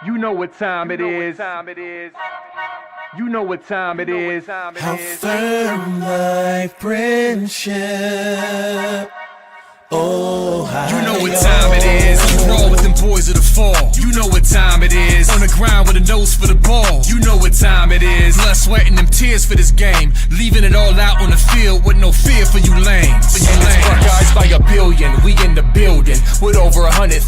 You know what time it is. You know what time it is. How firm my friendship. Ohio. You know what time it is. You roll with them boys of the fall. You know what time it is. On the ground with a nose for the ball. You know what time it is. Blood, sweat, and them tears for this game. Leaving it all out on the field with no fear for you lames. And it's Buckeyes by a billion. We in the building with over 100,000.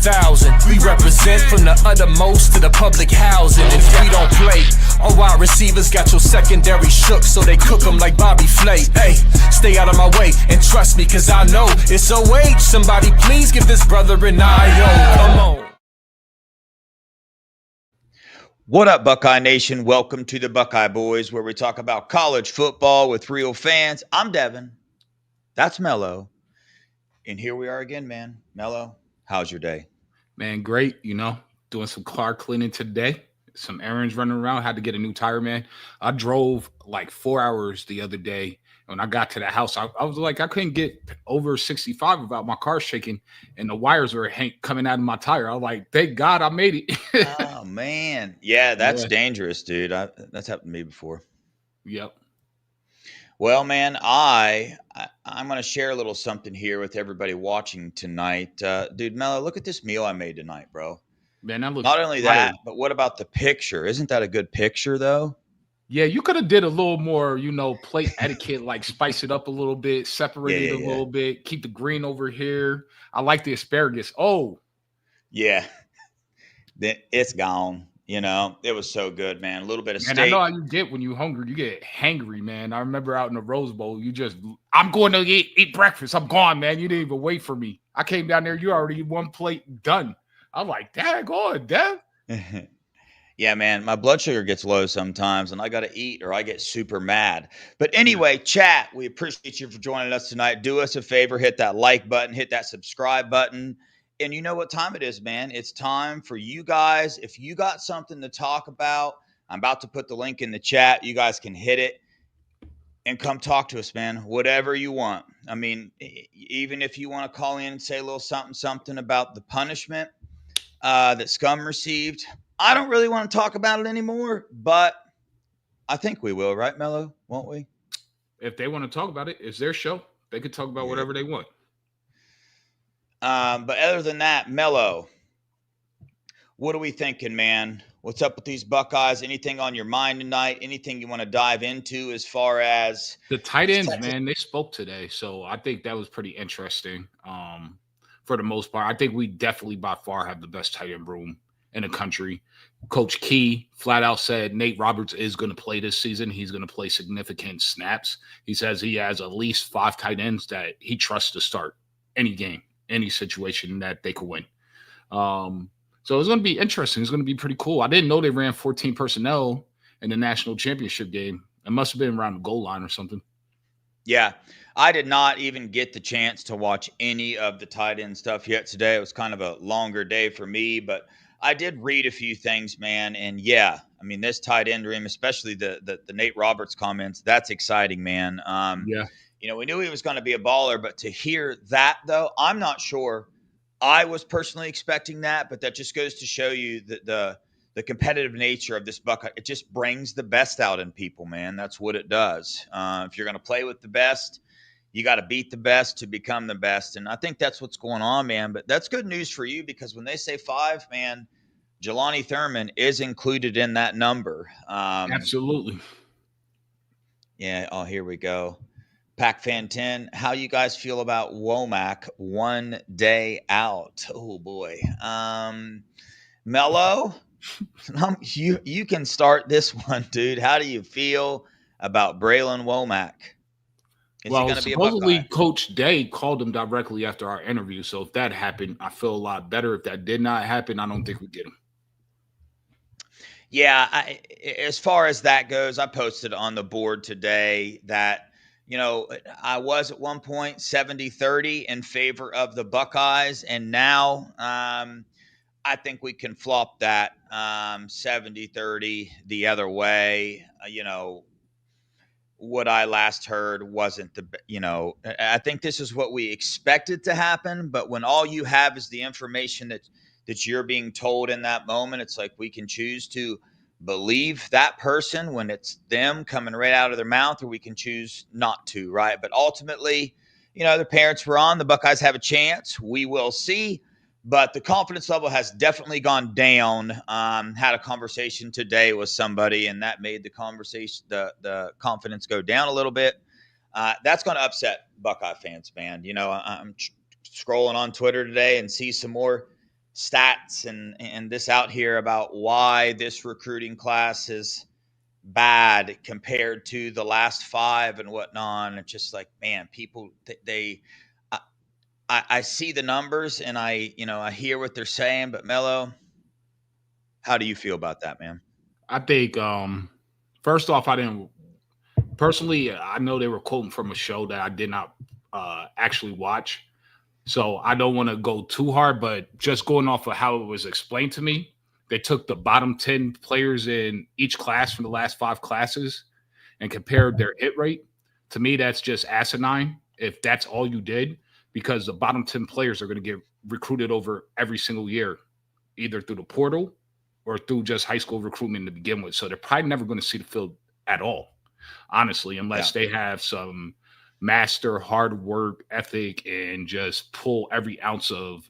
We represent from the uttermost to the public housing. And if we don't play, all wide receivers got your secondary shook, so they cook them like Bobby Flay. Hey, stay out of my way and trust me, cause I know it's a way. Somebody please give this brother an eye. Come on. What up, Buckeye Nation? Welcome to the Buckeye Boys, where we talk about college football with real fans. I'm Devin. That's Mello. And here we are again, man. Mello, how's your day? Man, great. Doing some car cleaning today. Some errands running around. Had to get a new tire, man. I drove like 4 hours the other day. When I got to the house, I was like, I couldn't get over 65 without my car shaking, and the wires were coming out of my tire. I was like, thank God I made it. Oh, man. Yeah, that's dangerous, dude. That's happened to me before. Yep. Well, man, I'm going to share a little something here with everybody watching tonight. Dude, Mello, look at this meal I made tonight, bro. Man, that looks Not only fire. that, but what about the picture? Isn't that a good picture, though? Yeah, you could have did a little more, plate etiquette, like spice it up a little bit, separate it a little bit, keep the green over here. I like the asparagus. Oh. Yeah. It's gone. It was so good, man. A little bit of steak. And I know how you get when you're hungry. You get hangry, man. I remember out in the Rose Bowl, I'm going to eat breakfast. I'm gone, man. You didn't even wait for me. I came down there. You already one plate done. I'm like, Dad, go on, Dev. Yeah, man, my blood sugar gets low sometimes, and I got to eat or I get super mad. But anyway, chat, we appreciate you for joining us tonight. Do us a favor, hit that like button, hit that subscribe button. And you know what time it is, man. It's time for you guys. If you got something to talk about, I'm about to put the link in the chat. You guys can hit it and come talk to us, man. Whatever you want. I mean, even if you want to call in and say a little something about the punishment that Scum received. I don't really want to talk about it anymore, but I think we will, right, Mello? Won't we? If they want to talk about it, it's their show. They could talk about whatever they want. But other than that, Mello, what are we thinking, man? What's up with these Buckeyes? Anything on your mind tonight? Anything you want to dive into as far as the tight ends, man? They spoke today, so I think that was pretty interesting. For the most part, I think we definitely by far have the best tight end room in the country. Coach Key flat out said Nate Roberts is going to play this season. He's going to play significant snaps. He says he has at least 5 tight ends that he trusts to start any game, any situation that they could win. So it's going to be interesting. It's going to be pretty cool. I didn't know they ran 14 personnel in the national championship game. It must have been around the goal line or something. Yeah, I did not even get the chance to watch any of the tight end stuff yet today. It was kind of a longer day for me, but I did read a few things, man. And yeah, I mean, this tight end room, especially the Nate Roberts comments, that's exciting, man. We knew he was going to be a baller, but to hear that, though, I'm not sure I was personally expecting that, but that just goes to show you that the competitive nature of this Buckeye, it just brings the best out in people, man. That's what it does. If you're going to play with the best, you got to beat the best to become the best. And I think that's what's going on, man. But that's good news for you because when they say 5, man, Jelani Thurman is included in that number. Absolutely. Yeah. Oh, here we go. Pac Fan 10. How you guys feel about Womack 1 day out? Oh, boy. Mello, you can start this one, dude. How do you feel about Braylon Womack? Supposedly Coach Day called him directly after our interview. So if that happened, I feel a lot better. If that did not happen, I don't think we get him. Yeah, as far as that goes, I posted on the board today that, I was at one point 70-30 in favor of the Buckeyes. And now I think we can flop that 70-30 the other way. What I last heard wasn't I think this is what we expected to happen. But when all you have is the information that you're being told in that moment. It's like we can choose to believe that person when it's them coming right out of their mouth, or we can choose not to, right? But ultimately, the parents were on. The Buckeyes have a chance. We will see. But the confidence level has definitely gone down. Had a conversation today with somebody, and that made the conversation, the confidence go down a little bit. That's going to upset Buckeye fans, man. I'm scrolling on Twitter today and see some more stats and this out here about why this recruiting class is bad compared to the last 5 and whatnot. And it's just like, man, people, I see the numbers and I hear what they're saying, but Mello, how do you feel about that, man? I think first off, I didn't personally. I know they were quoting from a show that I did not actually watch, so I don't want to go too hard. But just going off of how it was explained to me, they took the bottom 10 players in each class from the last 5 classes and compared their hit rate. To me, that's just asinine if that's all you did, because the bottom 10 players are going to get recruited over every single year, either through the portal or through just high school recruitment to begin with. So they're probably never going to see the field at all, honestly, unless they have some master hard work ethic and just pull every ounce of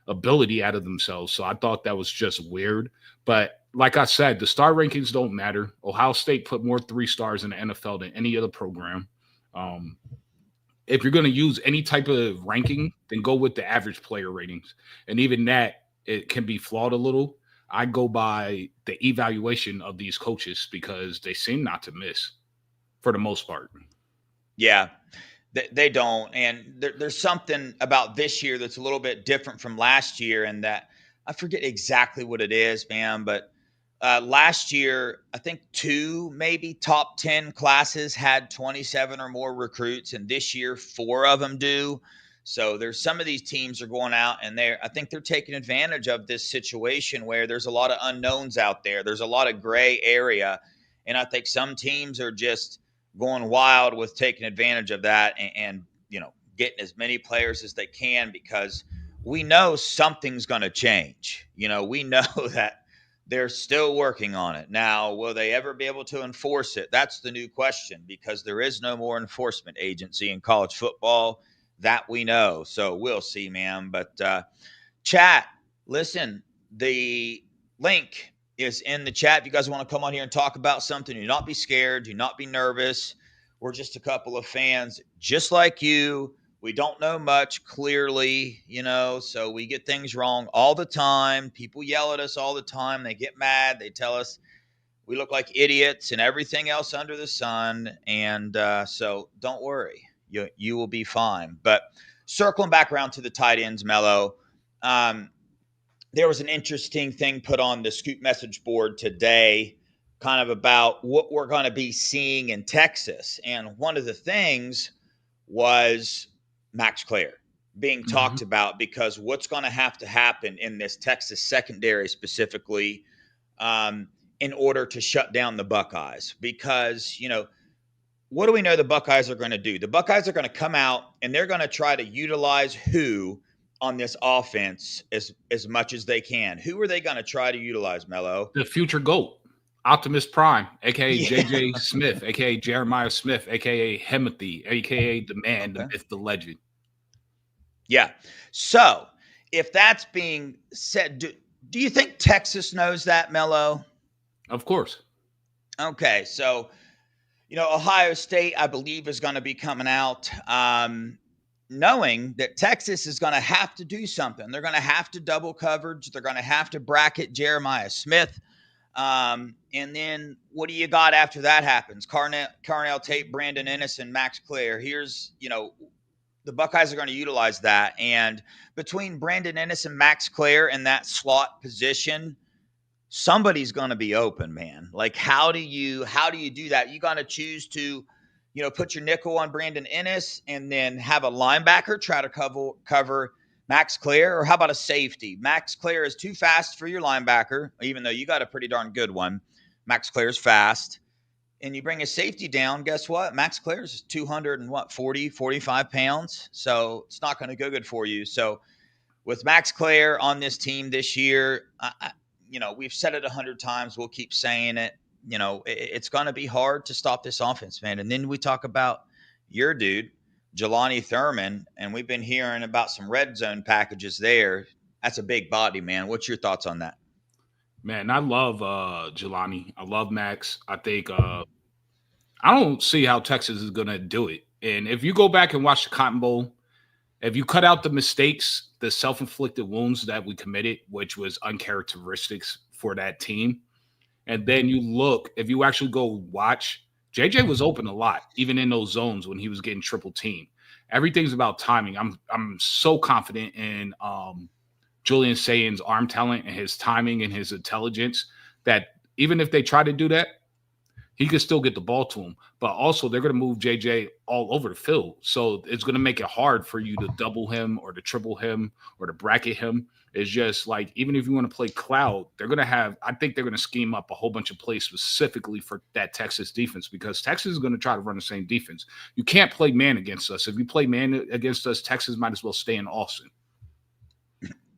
ability out of themselves. So I thought that was just weird. But like I said, the star rankings don't matter. Ohio State put more 3 stars in the NFL than any other program. If you're going to use any type of ranking, then go with the average player ratings. And even that, it can be flawed a little. I go by the evaluation of these coaches because they seem not to miss for the most part. Yeah, they don't. And there's something about this year that's a little bit different from last year, and that I forget exactly what it is, man, but last year, I think 2 maybe top 10 classes had 27 or more recruits, and this year 4 of them do. So there's some of these teams are going out and I think they're taking advantage of this situation where there's a lot of unknowns out there. There's a lot of gray area. And I think some teams are just going wild with taking advantage of that and getting as many players as they can, because we know something's going to change. We know that they're still working on it. Now, will they ever be able to enforce it? That's the new question, because there is no more enforcement agency in college football. That we know. So we'll see, man. But chat, listen, the link is in the chat. If you guys want to come on here and talk about something, do not be scared. Do not be nervous. We're just a couple of fans just like you. We don't know much, clearly, so we get things wrong all the time. People yell at us all the time. They get mad. They tell us we look like idiots and everything else under the sun. And so don't worry. You will be fine. But circling back around to the tight ends, Mello, there was an interesting thing put on the Scoop message board today, kind of about what we're going to be seeing in Texas. And one of the things was Max Clare being talked about, because what's going to happen in this Texas secondary specifically in order to shut down the Buckeyes. Because, what do we know the Buckeyes are going to do? The Buckeyes are going to come out and they're going to try to utilize who on this offense as much as they can. Who are they going to try to utilize, Mello? The future GOAT, Optimus Prime, a.k.a. J.J. Smith, a.k.a. Jeremiah Smith, a.k.a. Himothy, a.k.a. the man, the myth, the legend. Yeah. So if that's being said, do you think Texas knows that, Mello? Of course. Okay. So, Ohio State, I believe, is going to be coming out knowing that Texas is going to have to do something. They're going to have to double coverage. They're going to have to bracket Jeremiah Smith. And then what do you got after that happens? Carnell Tate, Brandon Ennis, and Max Clare. Here's, the Buckeyes are going to utilize that. And between Brandon Ennis and Max Clare in that slot position, somebody's going to be open, man. Like, how do you do that? You got to choose to, put your nickel on Brandon Ennis and then have a linebacker try to cover Max Clare, or how about a safety? Max Clare is too fast for your linebacker, even though you got a pretty darn good one. Max Clare is fast. And you bring a safety down, guess what? Max Clare is 245 pounds. So it's not going to go good for you. So with Max Clare on this team this year, we've said it 100 times. We'll keep saying it. It's going to be hard to stop this offense, man. And then we talk about your dude, Jelani Thurman, and we've been hearing about some red zone packages there. That's a big body, man. What's your thoughts on that? Man, I love Jelani. I love Max. I think I don't see how Texas is going to do it. And if you go back and watch the Cotton Bowl, if you cut out the mistakes, the self-inflicted wounds that we committed, which was uncharacteristics for that team, and then you look, if you actually go watch, JJ was open a lot, even in those zones when he was getting triple teamed. Everything's about timing. I'm so confident in Julian Sayan's arm talent and his timing and his intelligence that even if they try to do that, he could still get the ball to him. But also, they're going to move JJ all over the field. So it's going to make it hard for you to double him or to triple him or to bracket him. It's just like, even if you want to play cloud, I think they're going to scheme up a whole bunch of plays specifically for that Texas defense, because Texas is going to try to run the same defense. You can't play man against us. If you play man against us, Texas might as well stay in Austin.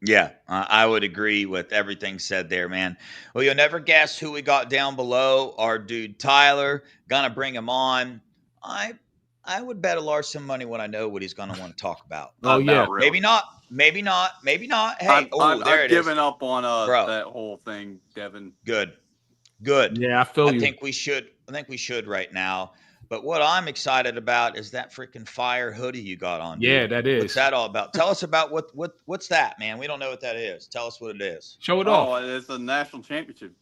Yeah, I would agree with everything said there, man. Well, you'll never guess who we got down below. Our dude Tyler, gonna bring him on. I would bet a large sum of money when I know what he's gonna want to talk about. Oh yeah, really. Maybe not. Hey, there it is. I've given up on Bro. that whole thing, Devin. Good. Yeah, I feel you. I think we should right now. But what I'm excited about is that freaking fire hoodie you got on. Dude. Yeah, that is. What's that all about? Tell us about what's that, man? We don't know what that is. Tell us what it is. Show it off. Oh, it's a national championship.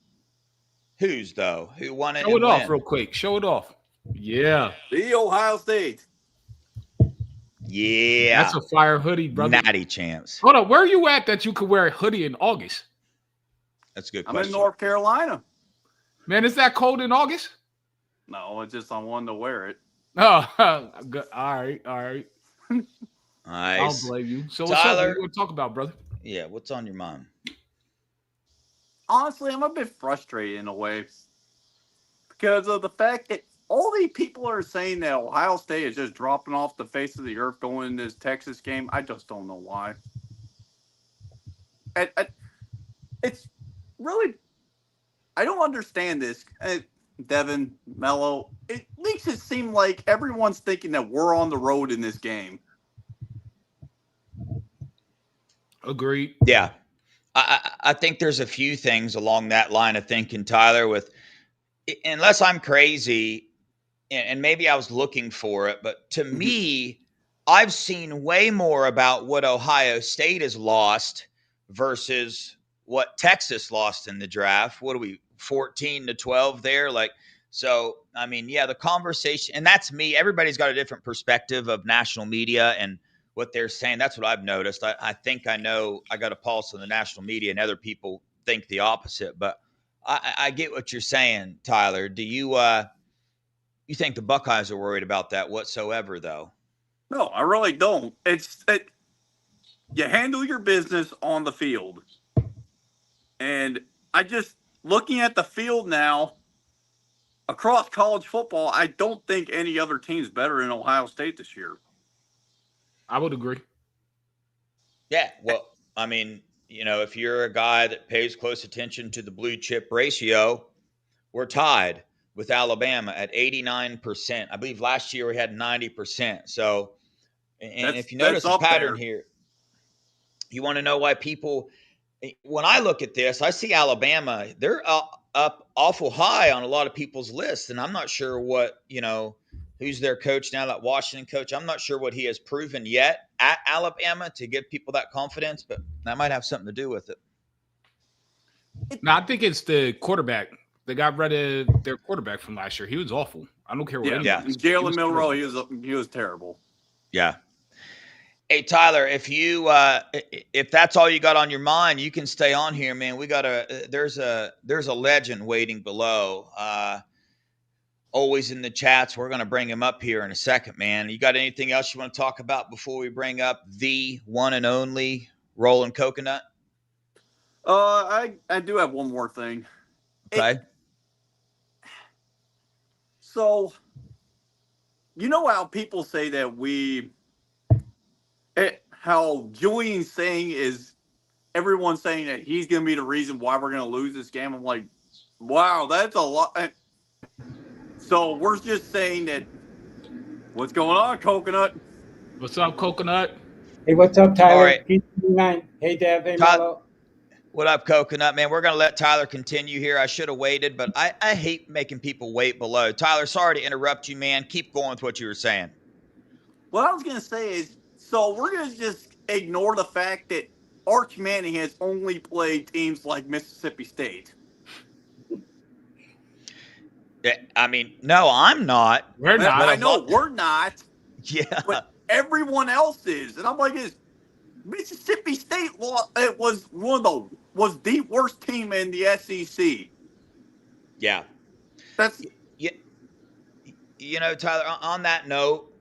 Whose though? Who won it? Show it off when? real quick. Show it off. Yeah. The Ohio State. Yeah. That's a fire hoodie, brother. Natty champs. Hold on. Where are you at that you could wear a hoodie in August? That's a good I'm question. in North Carolina. Man, is that cold in August? No, it's just I wanted to wear it. Oh, good. All right. Nice. I'll blame you. So what's Tyler, up? What you want to talk about, brother? Yeah, what's on your mind? Honestly, I'm a bit frustrated in a way because of the fact that all these people are saying that Ohio State is just dropping off the face of the earth going into this Texas game. I just don't know why. It's really, I don't understand this. Devin, Mello, it makes it seem like everyone's thinking that we're on the road in this game. Agreed. Yeah. I think there's a few things along that line of thinking, Tyler, with unless I'm crazy, and maybe I was looking for it, but to me, I've seen way more about what Ohio State has lost versus what Texas lost in the draft. What are we, 14-12 there? So, I mean, yeah, the conversation, and that's me. Everybody's got a different perspective of national media and what they're saying. That's what I've noticed. I think I know I got a pulse on the national media, and other people think the opposite. But I get what you're saying, Tyler. Do you you think the Buckeyes are worried about that whatsoever, though? No, I really don't. You handle your business on the field. And looking at the field now, across college football, I don't think any other team's better than Ohio State this year. I would agree. Yeah, well, I mean, if you're a guy that pays close attention to the blue chip ratio, we're tied with Alabama at 89%. I believe last year we had 90%. So, and if you notice a pattern here, you want to know why people, when I look at this, I see Alabama, they're up awful high on a lot of people's lists. And I'm not sure who's their coach now, that Washington coach. I'm not sure what he has proven yet at Alabama to give people that confidence, but that might have something to do with it. No, I think it's the quarterback. They got rid of their quarterback from last year. He was awful. I don't care what. Jalen Milroe, he was terrible. Yeah. Hey Tyler, if that's all you got on your mind, you can stay on here, man. We got there's a legend waiting below. Always in the chats. We're gonna bring him up here in a second, man. You got anything else you want to talk about before we bring up the one and only Rolling Coconut? I do have one more thing. Okay. So, you know how people say that how Julian's saying is everyone's saying that he's going to be the reason why we're going to lose this game. I'm like, wow, that's a lot. So we're just saying that. What's going on, Coconut? What's up, Coconut? Hey, what's up, Tyler? All right. Peace be nine. Hey, Dev. Hey, Ty- Mello. What up, Coconut, man? We're going to let Tyler continue here. I should have waited, but I hate making people wait below. Tyler, sorry to interrupt you, man. Keep going with what you were saying. What I was going to say is, so we're going to just ignore the fact that Arch Manning has only played teams like Mississippi State. I mean, no, I'm not. We're not. I know we're not. Yeah. But everyone else is. And I'm like, Mississippi State it was was the worst team in the SEC. Yeah. That's You know, Tyler, on that note,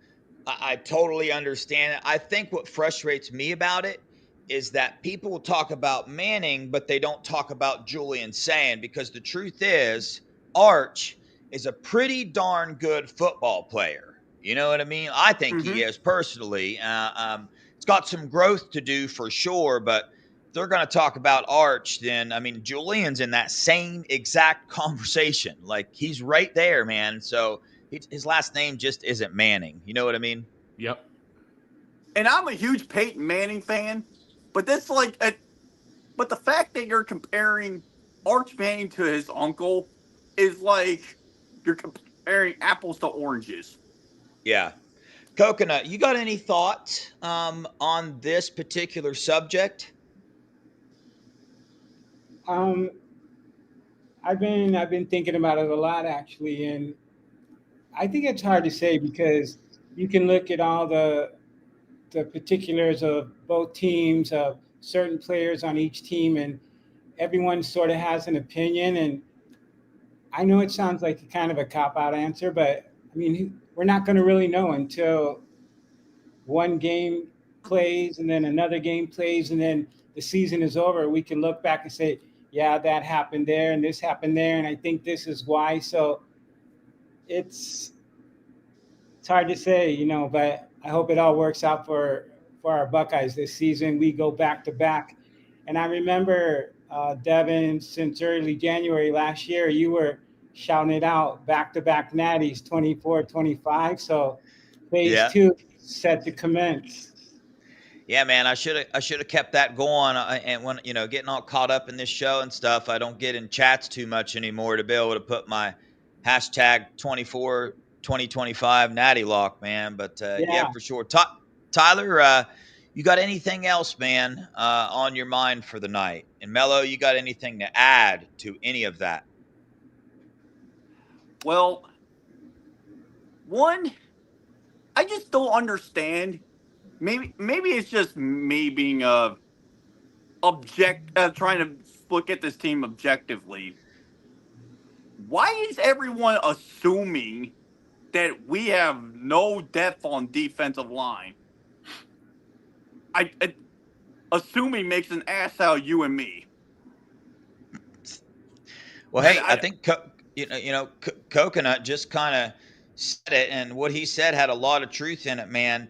I totally understand it. I think what frustrates me about it is that people will talk about Manning, but they don't talk about Julian Sand, because the truth is Arch is a pretty darn good football player. You know what I mean? I think he is personally. It's got some growth to do for sure, but if they're going to talk about Arch, then, I mean, Julian's in that same exact conversation. Like, he's right there, man. So his last name just isn't Manning. You know what I mean? Yep. And I'm a huge Peyton Manning fan, but that's but the fact that you're comparing Arch Manning to his uncle is like you're comparing apples to oranges. Yeah. Coconut, you got any thoughts on this particular subject? I've been thinking about it a lot, actually, and I think it's hard to say because you can look at all the particulars of both teams, of certain players on each team, and everyone sort of has an opinion. And I know it sounds like kind of a cop-out answer, but I mean, we're not going to really know until one game plays and then another game plays and then the season is over. We can look back and say, yeah, that happened there and this happened there, and I think this is why. So it's hard to say, but I hope it all works out for our Buckeyes this season. We go back to back. And I remember, Devin, since early January last year, you were shouting it out, back-to-back natties, 24-25. So phase 2 set to commence. Yeah, man, I should have kept that going. And when, getting all caught up in this show and stuff, I don't get in chats too much anymore to be able to put my hashtag 2025 natty lock, man. But yeah, for sure. Tyler, you got anything else, man, on your mind for the night? And Mello, you got anything to add to any of that? Well, one, I just don't understand. Maybe it's just me being trying to look at this team objectively. Why is everyone assuming that we have no depth on defensive line? Assuming makes an ass out of you and me. Well, hey, I think Coconut just kind of said it, and what he said had a lot of truth in it, man.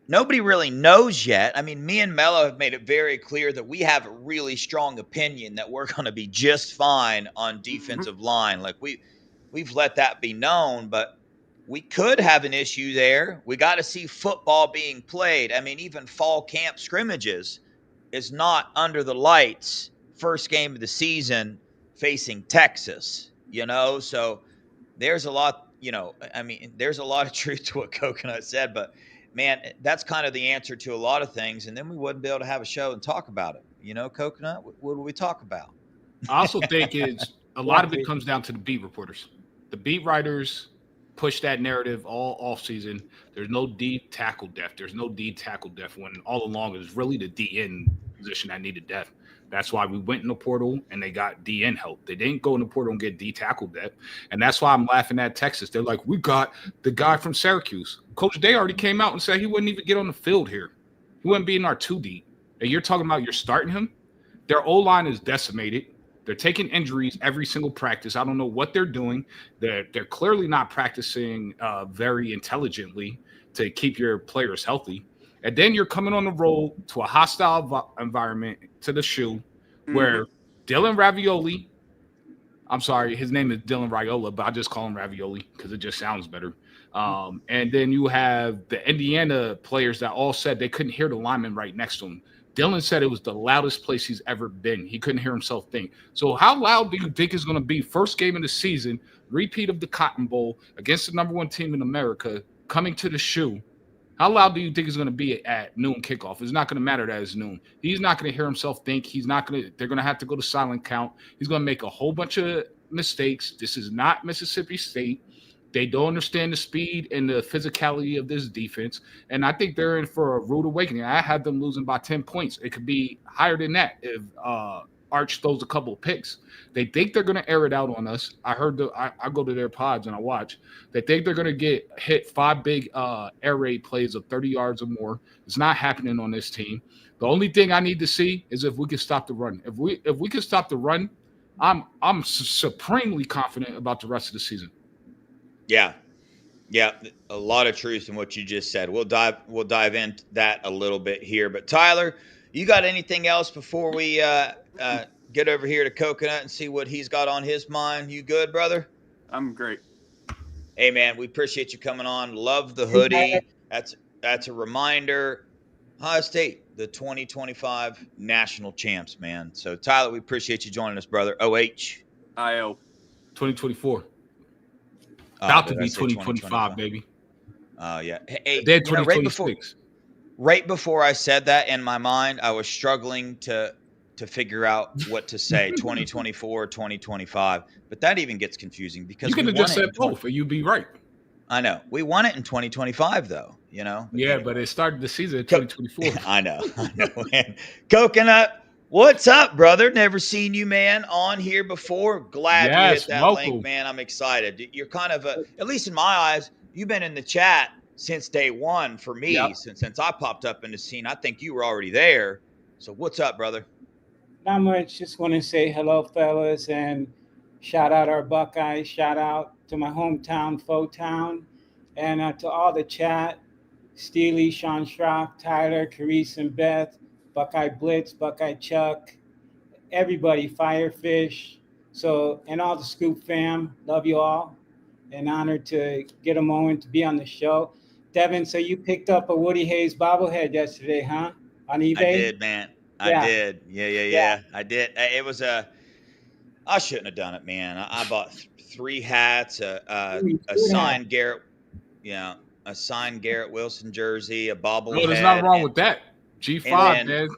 Nobody really knows yet. I mean, me and Mello have made it very clear that we have a really strong opinion that we're going to be just fine on defensive line. Like we've let that be known, but we could have an issue there. We got to see football being played. I mean, even fall camp scrimmages is not under the lights. First game of the season facing Texas, so there's a lot, there's a lot of truth to what Coconut said, but man, that's kind of the answer to a lot of things. And then we wouldn't be able to have a show and talk about it. Coconut, what would we talk about? I also think it's a lot of it comes down to the beat reporters. The beat writers push that narrative all offseason. There's no D tackle depth. There's no D tackle depth when all along it was really the DN position that needed depth. That's why we went in the portal and they got DN help. They didn't go in the portal and get D tackle depth. And that's why I'm laughing at Texas. They're like, we got the guy from Syracuse. Coach Day already came out and said he wouldn't even get on the field here. He wouldn't be in our 2D. And you're talking about you're starting him? Their O-line is decimated. They're taking injuries every single practice. I don't know what they're doing. They're clearly not practicing very intelligently to keep your players healthy. And then you're coming on the road to a hostile environment, to the shoe, where Dylan Ravioli, I'm sorry, his name is Dylan Raiola, but I just call him Ravioli because it just sounds better. And then you have the Indiana players that all said they couldn't hear the lineman right next to him. Dylan said it was the loudest place he's ever been. He couldn't hear himself think. So how loud do you think it's going to be first game of the season, repeat of the Cotton Bowl against the number 1 team in America, coming to the shoe? How loud do you think it's going to be at noon kickoff? It's not going to matter that it's noon. He's not going to hear himself think. They're going to have to go to silent count. He's going to make a whole bunch of mistakes. This is not Mississippi State. They don't understand the speed and the physicality of this defense. And I think they're in for a rude awakening. I had them losing by 10 points. It could be higher than that if Arch throws a couple of picks. They think they're going to air it out on us. I heard I go to their pods and I watch. They think they're going to get hit 5 big air raid plays of 30 yards or more. It's not happening on this team. The only thing I need to see is if we can stop the run. If we can stop the run, I'm supremely confident about the rest of the season. Yeah, a lot of truth in what you just said. We'll dive into that a little bit here. But Tyler, you got anything else before we get over here to Coconut and see what he's got on his mind? You good, brother? I'm great. Hey, man, we appreciate you coming on. Love the hoodie. That's a reminder. Ohio State, the 2025 national champs, man. So, Tyler, we appreciate you joining us, brother. OH. IO. 2024. About to be 2025, baby. Oh, yeah. Hey, then 2026. Right before I said that, in my mind, I was struggling to figure out what to say, 2024, 2025. But that even gets confusing because you could have just said both, and you'd be right. I know. We won it in 2025, though, you know? But anyway. But it started the season in 2024. I know, man. Coconut, what's up, brother? Never seen you, man, on here before. Glad you hit that link, man. I'm excited. You're kind of at least in my eyes, you've been in the chat since day one for me. Yep. Since I popped up in the scene. I think you were already there. So what's up, brother? Not much. Just want to say hello, fellas, and shout out our Buckeyes. Shout out to my hometown, Fotown, and to all the chat, Steely, Sean Schrock, Tyler, Carice, and Beth, Buckeye Blitz, Buckeye Chuck, everybody, Firefish, and all the Scoop fam. Love you all. And honored to get a moment to be on the show. Devin, so you picked up a Woody Hayes bobblehead yesterday, huh? On eBay? I did, man. I did. Yeah. I did. It was I shouldn't have done it, man. I bought 3 hats, a signed Garrett, a signed Garrett Wilson jersey, a bobblehead. No, there's nothing wrong with that. G5, man.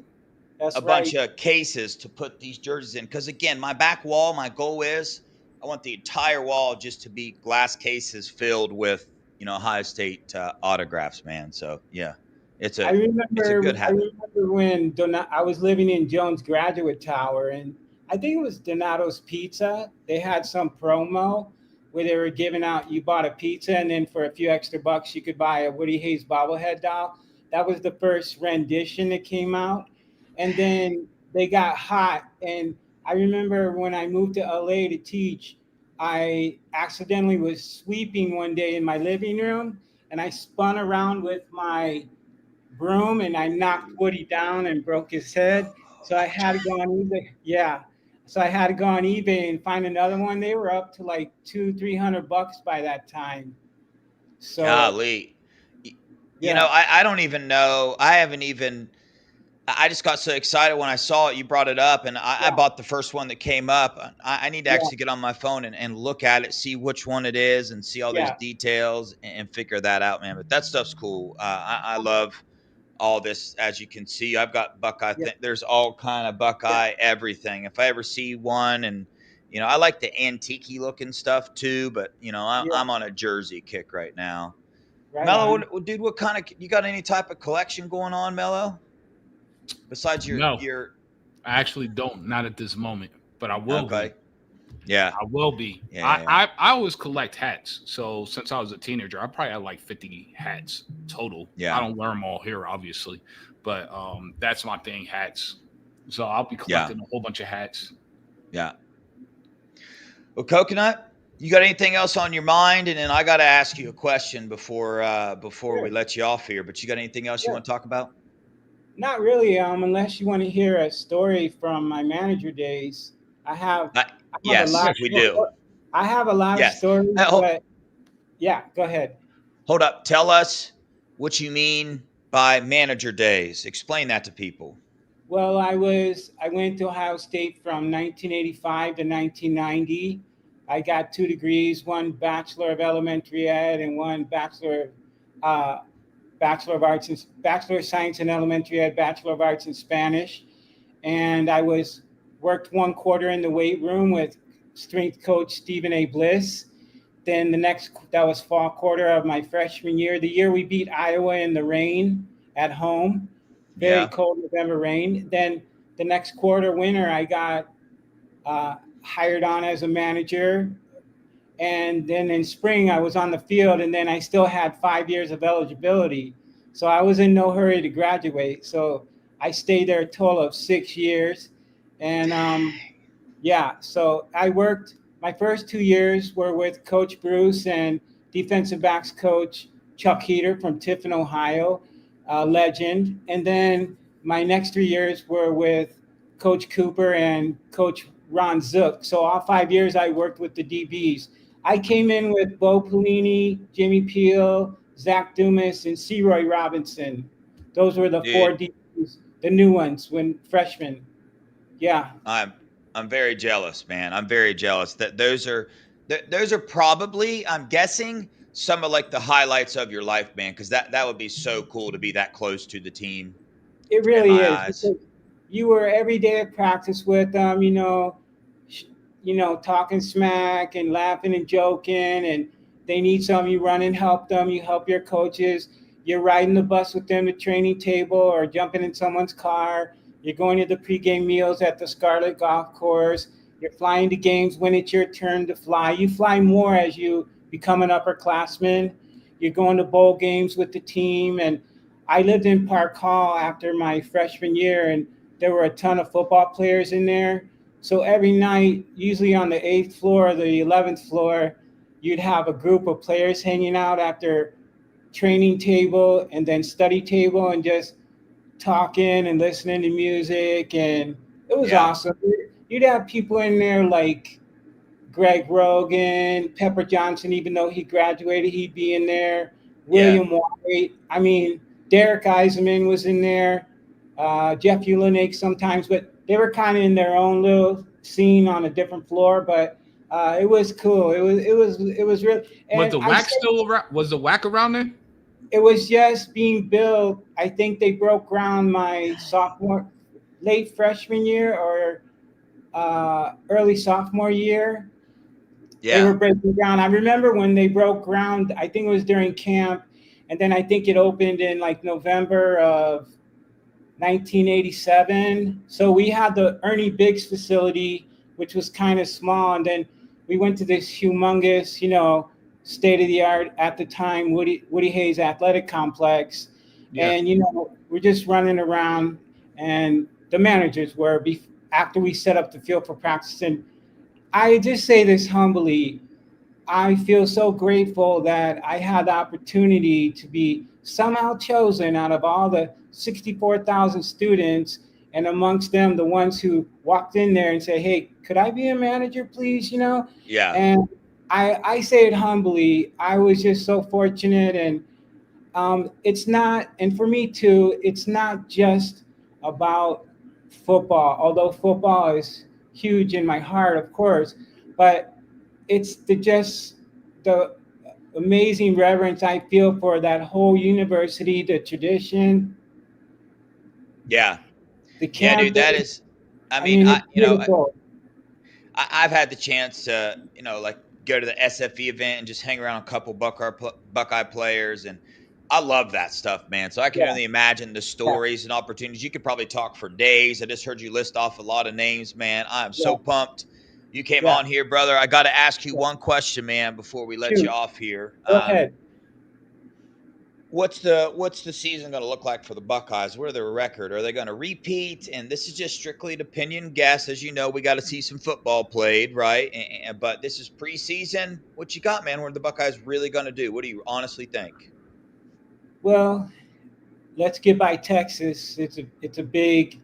That's a bunch of cases to put these jerseys in. Because again, my back wall, my goal is I want the entire wall just to be glass cases filled with, Ohio State autographs, man. So yeah. It's a good habit. I remember when I was living in Jones Graduate Tower, and I think it was Donato's Pizza. They had some promo where they were giving out, you bought a pizza, and then for a few extra bucks, you could buy a Woody Hayes bobblehead doll. That was the first rendition that came out. And then they got hot. And I remember when I moved to LA to teach, I accidentally was sweeping one day in my living room, and I spun around with my broom and I knocked Woody down and broke his head. So I had to go on eBay. Yeah. So I had to go on eBay and find another one. They were up to like $200-300 by that time. So golly. I don't even know. I just got so excited when I saw it. You brought it up, and I bought the first one that came up. I need to actually get on my phone and look at it, see which one it is, and see all those details and figure that out, man. But that stuff's cool. I love all this. As you can see, I've got Buckeye. There's all kind of Buckeye everything. If I ever see one, and I like the antique-y looking stuff too. But I'm on a jersey kick right now. Right, Mello, dude, what kind of you got? Any type of collection going on, Mello? Besides your I actually don't. Not at this moment, but I will. Okay. Be. Yeah, I will be. Yeah. I always collect hats. So since I was a teenager, I probably had like 50 hats total. Yeah, I don't wear them all here, obviously, but that's my thing, hats. So I'll be collecting a whole bunch of hats. Yeah. Well, Coconut, You got anything else on your mind? And then I got to ask you a question before we Sure, let you off here. But you got anything else you sure. want to talk about? Not really, unless you want to hear a story from my manager days. I have, Uh, I have a Yeah, yes, lot. we sure. do. I have a lot of Yes. stories, but yeah, go ahead. Hold up. Tell us what you mean by manager days. Explain that to people. Well, I went to Ohio State from 1985 to 1990. I got 2 degrees, one Bachelor of Elementary Ed and one uh, Bachelor of Science in Elementary Ed, Bachelor of Arts in Spanish. And I was worked 1 quarter in the weight room with strength coach Stephen A. Bliss. Then that was fall quarter of my freshman year, the year we beat Iowa in the rain at home, very Yeah. cold November rain. Then the next quarter winter, I got hired on as a manager. And then in spring, I was on the field, and then I still had 5 years of eligibility. So I was in no hurry to graduate. So I stayed there a total of 6 years. And yeah, so I worked, my first 2 years were with Coach Bruce and defensive backs coach Chuck Heater from Tiffin, Ohio, legend. And then my next 3 years were with Coach Cooper and Coach Ron Zook. So all 5 years I worked with the DBs. I came in with Bo Pelini, Jimmy Peel, Zach Dumas, and C. Roy Robinson. Those were the four Dude, DBs, the new ones when freshmen. Yeah. I'm I'm very jealous, man. I'm very jealous that those are probably, I'm guessing, some of like the highlights of your life, man, because that would be so cool to be that close to the team It in really my is eyes. because you were every day at practice with them, sh- talking smack and laughing and joking, and they need something, you run and help them. You help your coaches. You're riding the bus with them to training table or jumping in someone's car. You're going to the pregame meals at the Scarlet Golf Course. You're flying to games when it's your turn to fly. You fly more as you become an upperclassman. You're going to bowl games with the team, and I lived in Park Hall after my freshman year, and there were a ton of football players in there. So every night, usually on the 8th floor or the 11th floor, you'd have a group of players hanging out after training table and then study table and just talking and listening to music. And it was Yeah, awesome. You'd have people in there like Greg Rogan, Pepper Johnson, even though he graduated, he'd be in there. yeah, William White. I mean, Derek Eisenman was in there. Jeff Ulinake sometimes, but they were kind of in their own little scene on a different floor. But it was cool. It was real. Was And the I whack said still around? Was the whack around there? it was just being built. I think they broke ground my late freshman year or early sophomore year. They yeah, were breaking ground. I remember when they broke ground, I think it was during camp, and then I think it opened in like November of 1987. So we had the Ernie Biggs facility, which was kind of small, and then we went to this humongous, state of the art at the time Woody Hayes Athletic Complex, Yeah. and we're just running around, and the managers were after we set up the field for practice. And I just say this humbly, I feel so grateful that I had the opportunity to be somehow chosen out of all the 64,000 students, and amongst them, the ones who walked in there and say, "Hey, could I be a manager, please?" yeah, And I say it humbly. I was just so fortunate, and it's not, and for me too, it's not just about football, although football is huge in my heart, of course, but it's the amazing reverence I feel for that whole university, the tradition, yeah, the yeah, dude. campus. That is, I I mean, mean, it's beautiful. I've had the chance to, like go to the SFE event and just hang around a couple Buckeye players, and I love that stuff, man. So I can Yeah, only imagine the yeah, stories and opportunities. You could probably talk for days. I just heard you list off a lot of names, man. I am yeah, so pumped you came yeah, on here, brother. I got to ask you yeah. one question, man, before we let you Shoot, off here. go ahead. What's the season going to look like for the Buckeyes? What are their record? Are they going to repeat? And this is just strictly an opinion guess. As you know, we got to see some football played, right? But this is preseason. What you got, man? What are the Buckeyes really going to do? What do you honestly think? Well, let's get by Texas. It's a big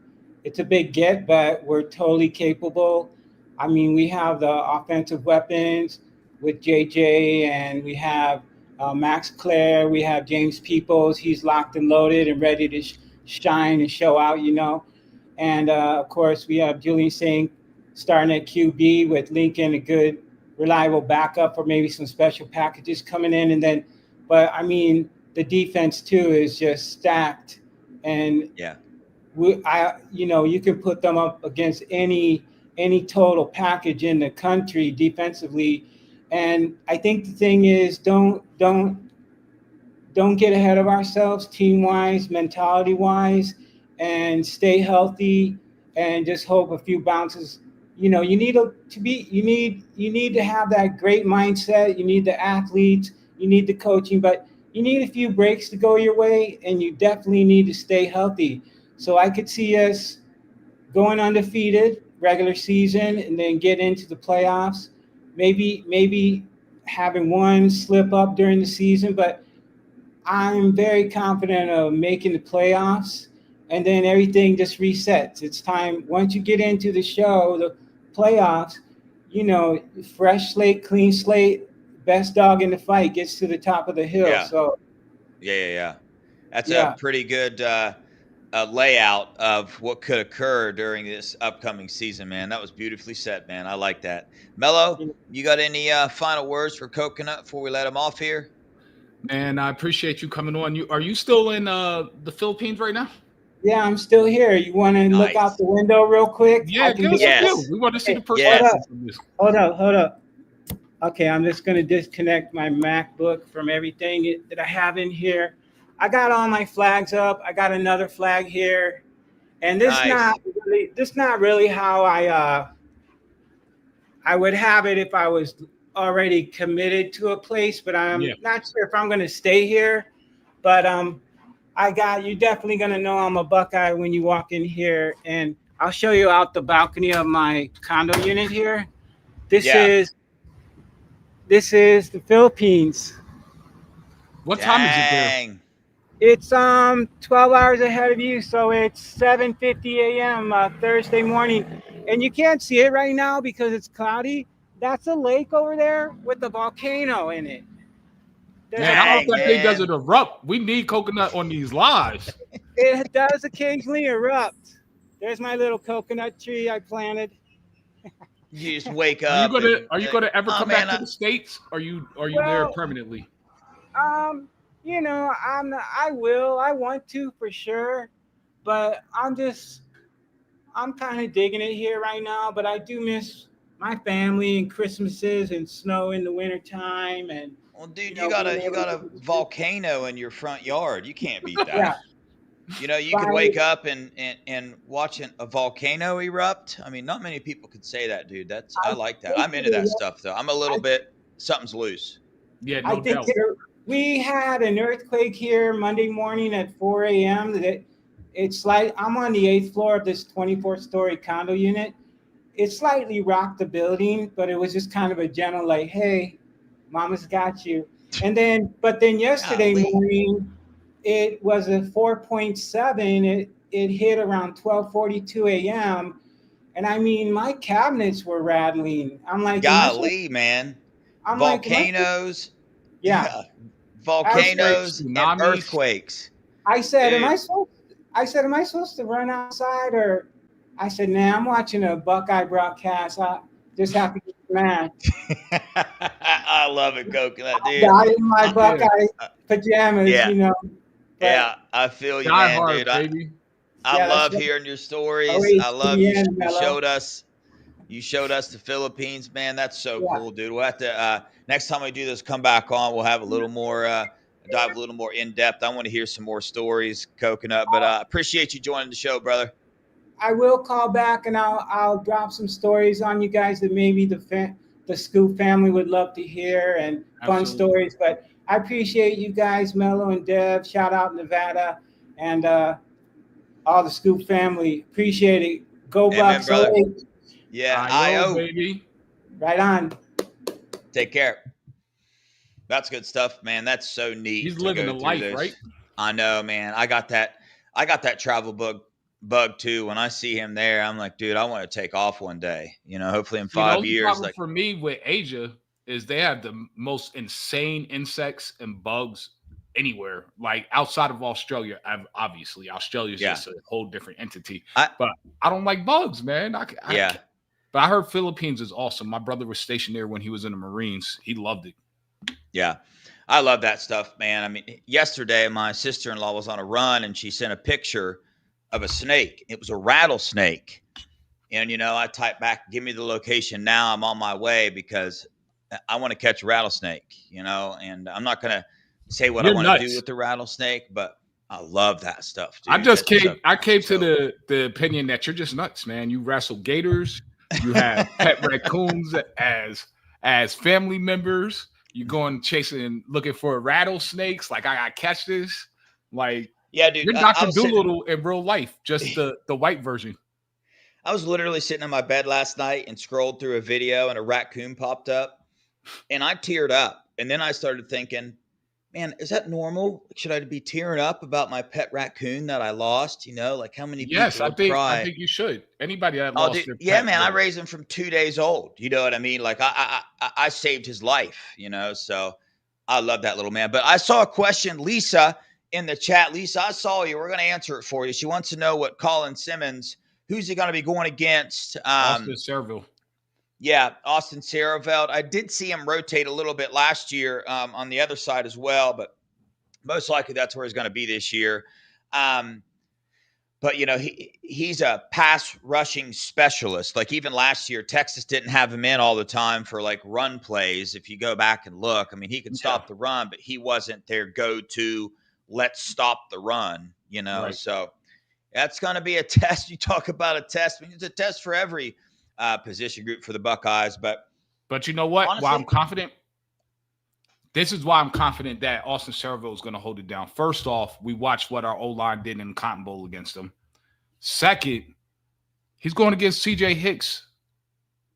get, but we're totally capable. I mean, we have the offensive weapons with JJ, and we have Max Clare. We have James Peoples. He's locked and loaded and ready to shine and show out, And of course, we have Julian Saint starting at QB with Lincoln, a good, reliable backup for maybe some special packages coming in. And then, but I mean, the defense too is just stacked, and Yeah. you can put them up against any total package in the country defensively. And I think the thing is, don't get ahead of ourselves team wise, mentality wise, and stay healthy and just hope a few bounces. You need to have that great mindset. You need the athletes, you need the coaching, but you need a few breaks to go your way, and you definitely need to stay healthy. So I could see us going undefeated regular season and then get into the playoffs. Maybe having one slip up during the season, but I'm very confident of making the playoffs, and then everything just resets. It's time once you get into the playoffs, fresh slate, clean slate, best dog in the fight gets to the top of the hill. Yeah. So Yeah. That's a pretty good layout of what could occur during this upcoming season, man. That was beautifully said, man. I like that. Mello, you got any final words for Coconut before we let him off here? Man, I appreciate you coming on. Are you still in the Philippines right now? Yeah, I'm still here. You want to look out the window real quick? Yeah, yes. We want to see the perspective of this. Hold up. Okay, I'm just going to disconnect my MacBook from everything that I have in here. I got all my flags up. I got another flag here. And this not really how I would have it if I was already committed to a place, but I'm not sure if I'm going to stay here. But you're definitely going to know I'm a Buckeye when you walk in here. And I'll show you out the balcony of my condo unit here. This is the Philippines. What time is it there? It's 12 hours ahead of you, so it's 7:50 a.m. Thursday morning, and you can't see it right now because it's cloudy. That's a lake over there with a volcano in it. Man, I hope that thing doesn't erupt. We need Coconut on these lives. It does occasionally erupt. There's my little coconut tree I planted. You just wake up. Are you gonna ever come back to the States? Are you there permanently? I will. I want to for sure, but I'm kind of digging it here right now. But I do miss my family and Christmases and snow in the wintertime. And well, dude, you got a volcano in your front yard. You can't beat that. Yeah. You could wake up and watch a volcano erupt. I mean, not many people could say that, dude. I like that. I'm into that stuff, though. I'm a little bit something's loose. Yeah, no doubt. We had an earthquake here Monday morning at 4 a.m. It's like I'm on the 8th floor of this 24-story condo unit. It slightly rocked the building, but it was just kind of a gentle, like, hey, mama's got you. But then yesterday morning, it was a 4.7. It hit around 12:42 a.m. And I mean, my cabinets were rattling. I'm like, golly, man. Volcanoes. Volcanoes and earthquakes. I said, am I supposed to run outside? Or I said, nah, I'm watching a Buckeye broadcast. I just have to get mad. I love it, Coconut, dude. I in my Buckeye pajamas, Yeah, I feel you, man, dude. I love hearing your stories. I love you showed us the Philippines, man. That's so cool, dude. We'll have to next time we do this, come back on. We'll have a little more dive a little more in depth. I want to hear some more stories, Coconut. But appreciate you joining the show, brother. I will call back and I'll drop some stories on you guys that maybe the Scoop family would love to hear and fun stories. But I appreciate you guys, Mello and Dev. Shout out Nevada and all the Scoop family. Appreciate it. Go Amen, Bucks. brother. 08. Yeah, IO, IO. baby. Right on. Take care. That's good stuff, man. That's so neat He's to living go a through life, this. right? I know, man. I got that travel bug too. When I see him there, I'm like, dude, I want to take off one day. Hopefully in See, the 5 only years. problem Like, for me with Asia is they have the most insane insects and bugs anywhere. Like outside of Australia, obviously Australia is Yeah. just a whole different entity. I- But I don't like bugs, man. Yeah. But I heard Philippines is awesome. My brother was stationed there when he was in the Marines. He loved it. Yeah. I love that stuff, man. I mean, yesterday my sister-in-law was on a run and she sent a picture of a snake. It was a rattlesnake. And I typed back, give me the location now. I'm on my way because I want to catch a rattlesnake, and I'm not going to say what You're I want to do nuts. with the rattlesnake, but I love that stuff, dude. I came to the opinion that you're just nuts, man. You wrestle gators, you have pet raccoons as family members, you're going chasing looking for rattlesnakes. Like I gotta catch this. Like yeah, dude. you're Dr. Doolittle in real life, just the white version. I was literally sitting in my bed last night and scrolled through a video and a raccoon popped up and I teared up. And then I started thinking, man, is that normal? Should I be tearing up about my pet raccoon that I lost? Like how many Yes, people I would think cry? I think you should. Anybody that Oh, lost dude, their yeah, pet, man. I raised him from 2 days old. You know what I mean? Like I saved his life. So I love that little man. But I saw a question, Lisa, in the chat. Lisa, I saw you. We're going to answer it for you. She wants to know what Colin Simmons. Who's he going to be going against? Austin Serville. Yeah, Austin Serville. I did see him rotate a little bit last year on the other side as well, but most likely that's where he's going to be this year. But he's a pass rushing specialist. Like even last year, Texas didn't have him in all the time for like run plays. If you go back and look, I mean, he could stop the run, but he wasn't their go-to. Let's stop the run. Right. So that's going to be a test. You talk about a test. I mean, it's a test for every position group for the Buckeyes. But you know what? Honestly, why I'm confident. This is why I'm confident that Austin Serville is going to hold it down. First off, we watched what our O-line did in the Cotton Bowl against them. Second, he's going against CJ Hicks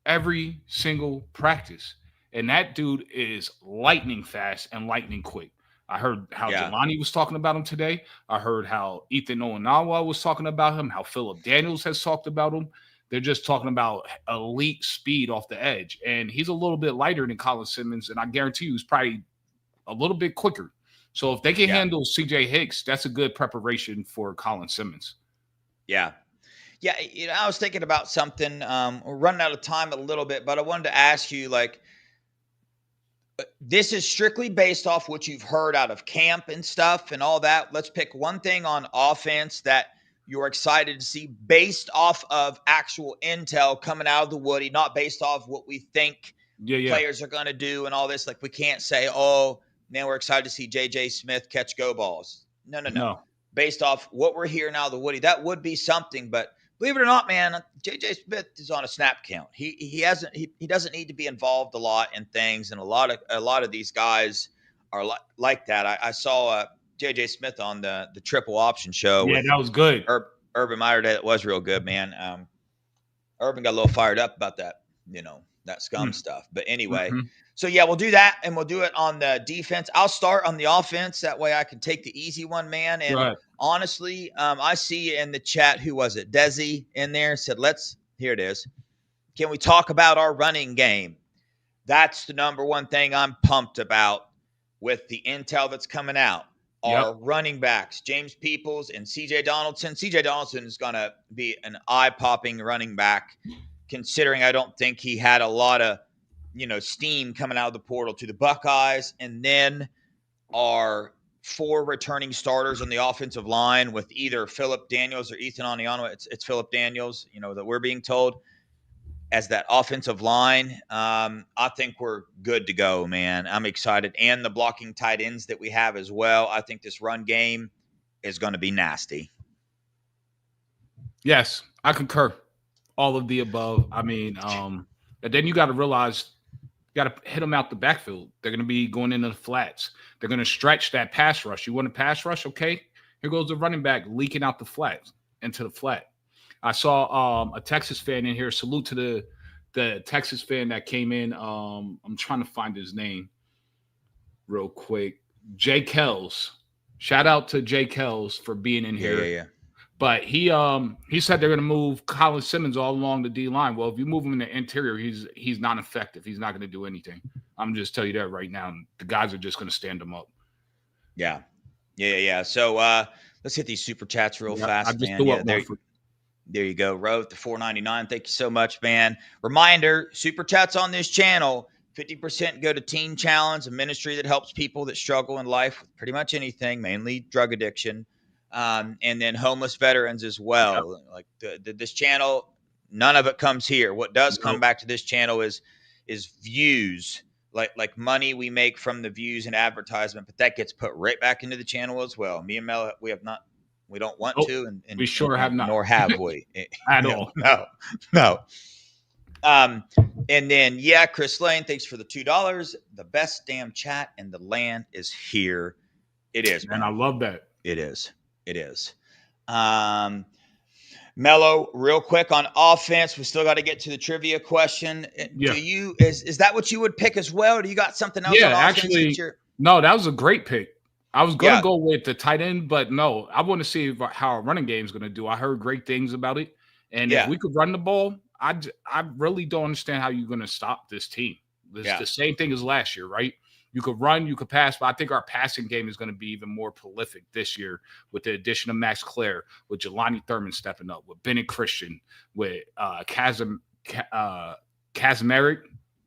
every single practice. And that dude is lightning fast and lightning quick. I heard how Jelani was talking about him today. I heard how Ethan Owenawa was talking about him, how Philip Daniels has talked about him. They're just talking about elite speed off the edge. And he's a little bit lighter than Colin Simmons. And I guarantee you he's probably a little bit quicker. So if they can handle CJ Hicks, that's a good preparation for Colin Simmons. Yeah. Yeah. I was thinking about something. We're running out of time a little bit, but I wanted to ask you, like, this is strictly based off what you've heard out of camp and stuff and all that. Let's pick one thing on offense that you're excited to see based off of actual intel coming out of the Woody, not based off what we think players are going to do and all this. Like we can't say, oh, man, we're excited to see J.J. Smith catch go balls. No. Based off what we're hearing out of the Woody, that would be something. But believe it or not, man, J.J. Smith is on a snap count. He doesn't need to be involved a lot in things, and a lot of these guys are like that. I saw J.J. Smith on the triple option show. Yeah, that was good. Urban Meyer Day, that was real good, man. Urban got a little fired up about that, that scum stuff. But anyway, so yeah, we'll do that, and we'll do it on the defense. I'll start on the offense. That way I can take the easy one, man. And honestly, I see in the chat, who was it? Desi in there said, here it is. Can we talk about our running game? That's the number one thing I'm pumped about with the intel that's coming out. Our running backs, James Peoples and CJ Donaldson. CJ Donaldson is going to be an eye-popping running back, considering I don't think he had a lot of, steam coming out of the portal to the Buckeyes. And then our 4 returning starters on the offensive line with either Philip Daniels or Ethan Oniano. It's Philip Daniels, that we're being told as that offensive line. I think we're good to go, man. I'm excited. And the blocking tight ends that we have as well. I think this run game is going to be nasty. Yes, I concur. All of the above. I mean, and then you got to realize got to hit them out the backfield. They're going to be going into the flats. They're going to stretch that pass rush. You want a pass rush? Okay. Here goes the running back leaking out the flats into the flat. I saw a Texas fan in here. Salute to the Texas fan that came in. I'm trying to find his name real quick. Jay Kells. Shout out to Jay Kells for being in here. Yeah. But he said they're going to move Colin Simmons all along the D line. Well, if you move him in the interior, he's not effective. He's not going to do anything. I'm just telling you that right now. The guys are just going to stand him up. Yeah. So let's hit these super chats real fast, I just man. threw Yeah, up one for there you go. Rove to $4.99. Thank you so much, man. Reminder, super chats on this channel. 50% go to Teen Challenge, a ministry that helps people that struggle in life with pretty much anything, mainly drug addiction. And then homeless veterans as well. Yep. Like this channel, none of it comes here. What does come back to this channel is views, like money we make from the views and advertisement, but that gets put right back into the channel as well. Me and Mel, we don't want to, and we sure have not, nor have we at all. No. And then Chris Lane, thanks for the $2. The best damn chat in the land is here. It is, man. I love that. It is. Mello, real quick on offense, we still got to get to the trivia question. Yeah. Is that what you would pick as well? Or do you got something else? Yeah, on offense actually, no, that was a great pick. I was going to go with the tight end, but no, I want to see how our running game is going to do. I heard great things about it. And if we could run the ball, I really don't understand how you're going to stop this team. It's the same thing as last year, right? You could run, you could pass, but I think our passing game is going to be even more prolific this year with the addition of Max Clare, with Jelani Thurman stepping up, with Bennett Christian, with Kazmarek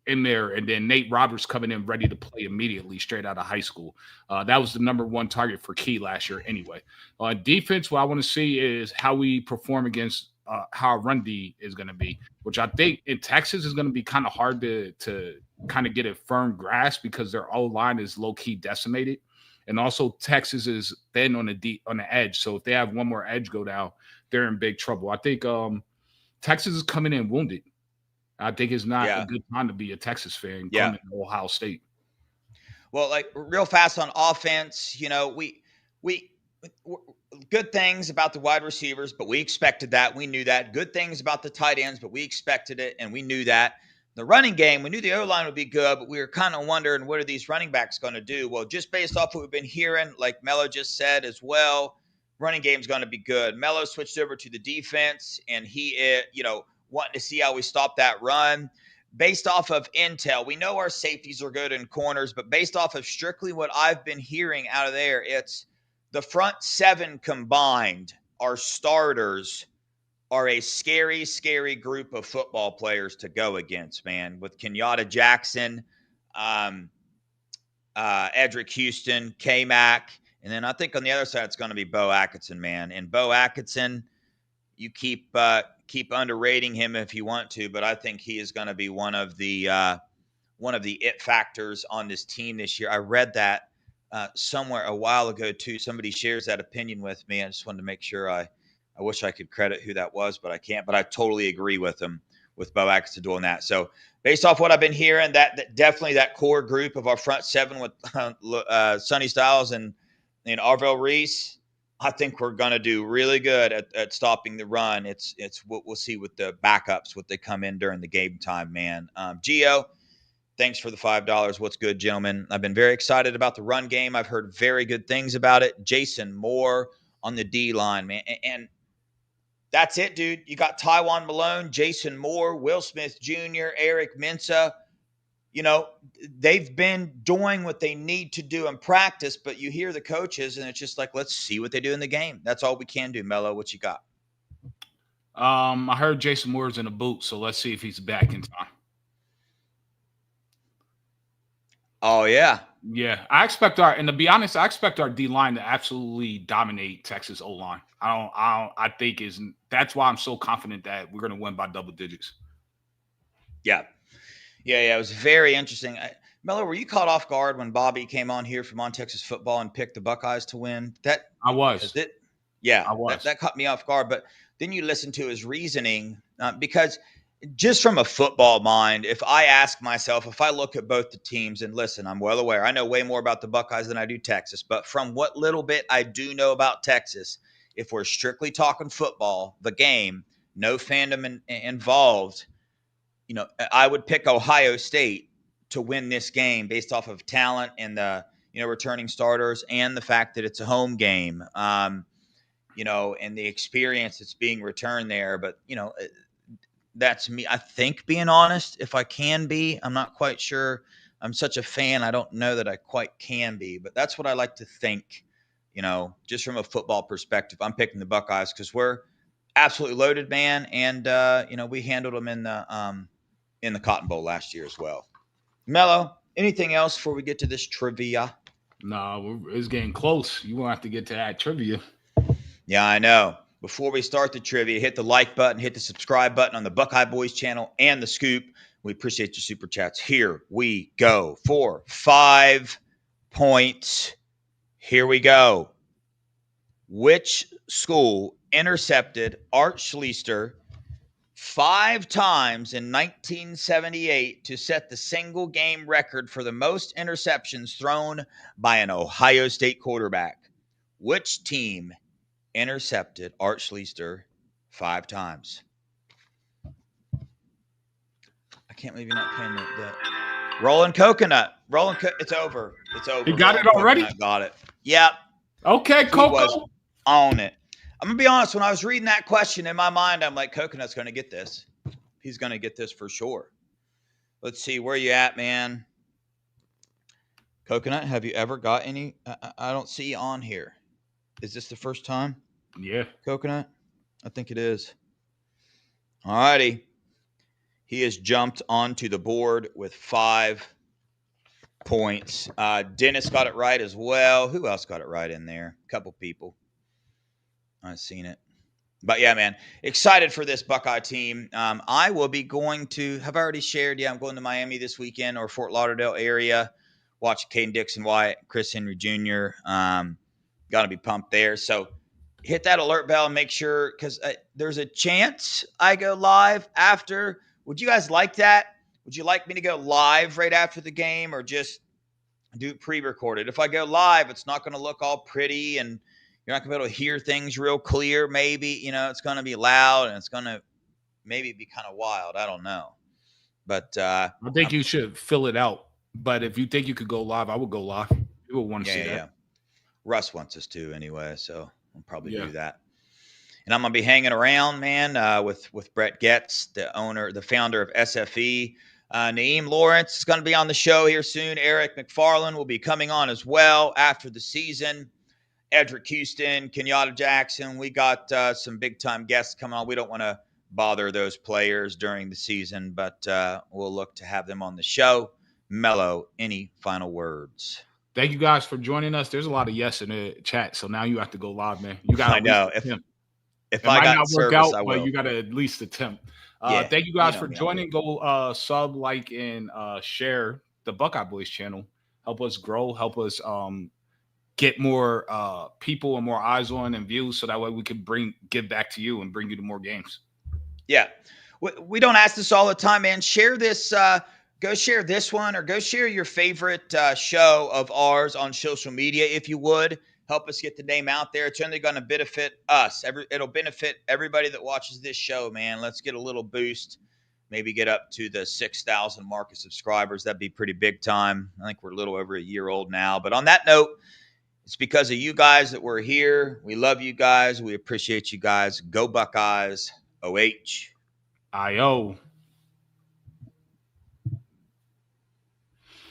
in there, and then Nate Roberts coming in ready to play immediately straight out of high school. That was the number one target for Key last year anyway. On defense, what I want to see is how we perform against how our run D is going to be, which I think in Texas is going to be kind of hard to kind of get a firm grasp because their O-line is low-key decimated. And also Texas is thin on the edge. So if they have one more edge go down, they're in big trouble. I think Texas is coming in wounded. I think it's not a good time to be a Texas fan coming to Ohio State. Well, like real fast on offense, we good things about the wide receivers, but we expected that. We knew that. Good things about the tight ends, but we expected it, and we knew that. The running game, we knew the O-line would be good, but we were kind of wondering, what are these running backs going to do? Well, just based off what we've been hearing, like Mello just said as well, running game's going to be good. Mello switched over to the defense, and he, wanting to see how we stop that run. Based off of intel, we know our safeties are good in corners, but based off of strictly what I've been hearing out of there, it's the front seven combined, our starters are a scary, scary group of football players to go against, man, with Kenyatta Jackson, Edric Houston, K-Mac, and then I think on the other side it's going to be Bo Atkinson, man. And Bo Atkinson, you keep underrating him if you want to, but I think he is going to be one of the it factors on this team this year. I read that somewhere a while ago too. Somebody shares that opinion with me. I just wanted to make sure I wish I could credit who that was, but I can't. But I totally agree with him, with Bo Atkinson doing that. So based off what I've been hearing, that definitely that core group of our front seven with Sonny Styles and Arvell Reese, I think we're going to do really good at stopping the run. It's what we'll see with the backups, what they come in during the game time, man. Gio, thanks for the $5. What's good, gentlemen? I've been very excited about the run game. I've heard very good things about it. Jason Moore on the D-line, man. And that's it, dude. You got Tywan Malone, Jason Moore, Will Smith Jr., Eric Mensah. They've been doing what they need to do in practice, but you hear the coaches, and it's just like, let's see what they do in the game. That's all we can do. Mello, what you got? I heard Jason Moore's in a boot, so let's see if he's back in time. Oh, yeah. Yeah, and to be honest, I expect our D-line to absolutely dominate Texas O-line. I think that's why I'm so confident that we're going to win by double digits. Yeah. It was very interesting. Miller, were you caught off guard when Bobby came on here from On Texas Football and picked the Buckeyes to win? I was. I was. That caught me off guard. But then you listen to his reasoning because just from a football mind, if I ask myself, if I look at both the teams, and listen, I'm well aware, I know way more about the Buckeyes than I do Texas, but from what little bit I do know about Texas, if we're strictly talking football, the game, no fandom involved, I would pick Ohio State to win this game based off of talent and the, returning starters and the fact that it's a home game, and the experience that's being returned there. But, that's me. I think, being honest, if I can be, I'm not quite sure. I'm such a fan. I don't know that I quite can be, but that's what I like to think, just from a football perspective. I'm picking the Buckeyes because we're absolutely loaded, man. And, we handled them in the Cotton Bowl last year as well. Mello, anything else before we get to this trivia? No, it's getting close. You won't have to get to that trivia. Yeah, I know. Before we start the trivia, hit the like button, hit the subscribe button on the Buckeye Boys channel and the Scoop. We appreciate your super chats. Here we go for 5 points. Here we go. Which school intercepted Art Schlichter 5 times in 1978 to set the single game record for the most interceptions thrown by an Ohio State quarterback? Which team intercepted Art Schlichter 5 times? I can't believe you're not playing that. Rolling Coconut. It's over. It's over. You got it already? Coconut got it. Yep. Okay, Coco. He was on it. I'm going to be honest. When I was reading that question in my mind, I'm like, Coconut's going to get this. He's going to get this for sure. Let's see. Where you at, man? Coconut, have you ever got any? I don't see you on here. Is this the first time? Yeah. Coconut? I think it is. All righty. He has jumped onto the board with 5 points. Dennis got it right as well. Who else got it right in there? A couple people. I've seen it. But yeah, man, excited for this Buckeye team. I will be going to, have I already shared? Yeah, I'm going to Miami this weekend, or Fort Lauderdale area. Watch Caden Dixon Wyatt, Chris Henry Jr. Got to be pumped there. So hit that alert bell and make sure, because there's a chance I go live after. Would you guys like that? Would you like me to go live right after the game, or just do pre-recorded? If I go live, it's not going to look all pretty, and you're not going to be able to hear things real clear. Maybe, it's going to be loud, and it's going to maybe be kind of wild. I don't know. But I think you should fill it out. But if you think you could go live, I would go live. People want to see that. Yeah. Russ wants us to anyway, so we'll probably do that. And I'm going to be hanging around, man, with Brett Getz, the founder of SFE. Naeem Lawrence is going to be on the show here soon. Eric McFarland will be coming on as well after the season. Edric Houston, Kenyatta Jackson. We got some big-time guests coming on. We don't want to bother those players during the season, but we'll look to have them on the show. Mello, any final words? Thank you guys for joining us. There's a lot of yes in the chat, so now you have to go live, man. You got. I know. If I might got not work service, out, I will. but you got to at least attempt. Thank you guys for joining. Go sub, like, and share the Buckeye Boys channel. Help us grow. Help us get more people and more eyes on and views, so that way we can give back to you and bring you to more games. Yeah, we don't ask this all the time, man. Share this. Go share this one, or go share your favorite show of ours on social media, if you would. Help us get the name out there. It's only going to benefit us. It'll benefit everybody that watches this show, man. Let's get a little boost. Maybe get up to the 6,000 mark of subscribers. That'd be pretty big time. I think we're a little over a year old now. But on that note, it's because of you guys that we're here. We love you guys. We appreciate you guys. Go Buckeyes. OH. I-O.